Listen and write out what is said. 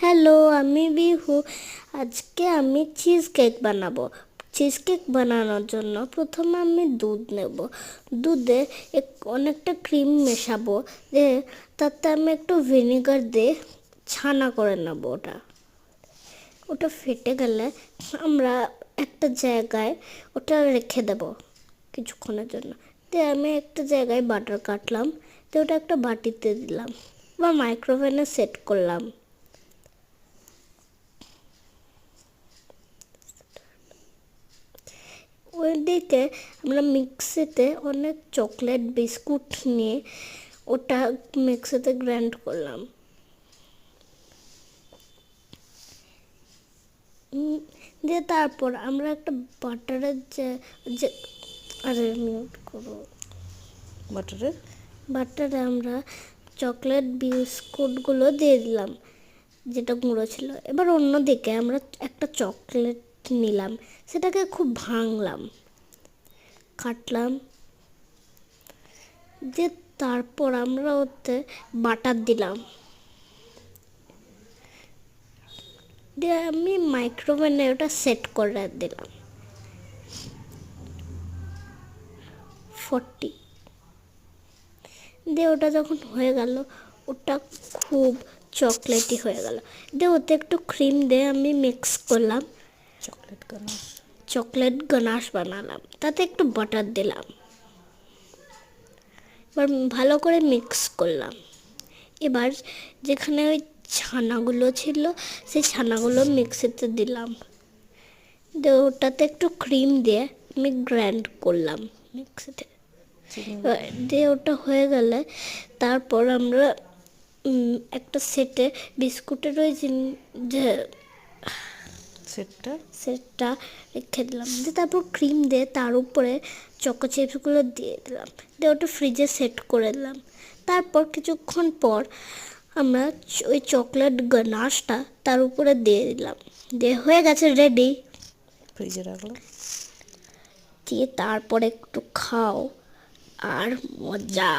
Hello, আমি বিহু। আজকে আমি চিজ কেক বানাবো। চিজ কেক বানানোর জন্য প্রথমে আমি দুধ নেব। দুধে অনেকটা ক্রিম মেশাবো, দিয়ে তাতে আমি একটু ভিনেগার দিয়ে ছানা করে নেব। ওটা ওটা ফেটে গেলে আমরা একটা জায়গায় ওটা রেখে দেব কিছুক্ষণের জন্য। দিয়ে আমি একটা জায়গায় বাটার কাটলাম, দিয়ে ওটা একটা বাটিতে দিলাম বা মাইক্রোওভেনে সেট করলাম। ওইদিকে আমরা মিক্সিতে অনেক চকলেট বিস্কুট নিয়ে ওটা মিক্সিতে গ্রাইন্ড করলাম। দিয়ে তারপর আমরা একটা বাটারের যে আরে মিউট করো। বাটারে আমরা চকলেট বিস্কুটগুলো দিয়ে দিলাম, যেটা গুঁড়ো ছিল। এবার অন্যদিকে আমরা একটা চকলেট নিলাম, সেটাকে খুব ভাঙলাম, কাটলাম। যে তারপর আমরা ওতে বাটার দিলাম, দিয়ে আমি মাইক্রোওভেনে ওটা সেট করে দিলাম 40। দিয়ে ওটা যখন হয়ে গেল, ওটা খুব চকলেটি হয়ে গেল। দিয়ে ওতে একটু ক্রিম দিয়ে আমি মিক্স করলাম, চকলেট গানাশ বানালাম, তাতে একটু বাটার দিলাম। এবার ভালো করে মিক্স করলাম। এবার যেখানে ওই ছানাগুলো ছিল, সেই ছানাগুলো মিক্সিতে দিলাম, দিয়ে ওটাতে একটু ক্রিম দিয়ে আমি গ্রাইন্ড করলাম মিক্সিতে। দিয়ে ওটা হয়ে গেলে তারপর আমরা একটা সেটে বিস্কুটের ওই যে সেটটা রেখে দিলাম। দিয়ে তারপর ক্রিম দিয়ে তার উপরে চকো চিপসগুলো দিয়ে দিলাম, দিয়ে ওটা ফ্রিজে সেট করে দিলাম। তারপর কিছুক্ষণ পর আমরা ওই চকলেট গানাশটা তার উপরে দিয়ে দিলাম, দিয়ে হয়ে গেছে রেডি। ফ্রিজে রাখলাম, দিয়ে তারপর একটু খাও আর মজা।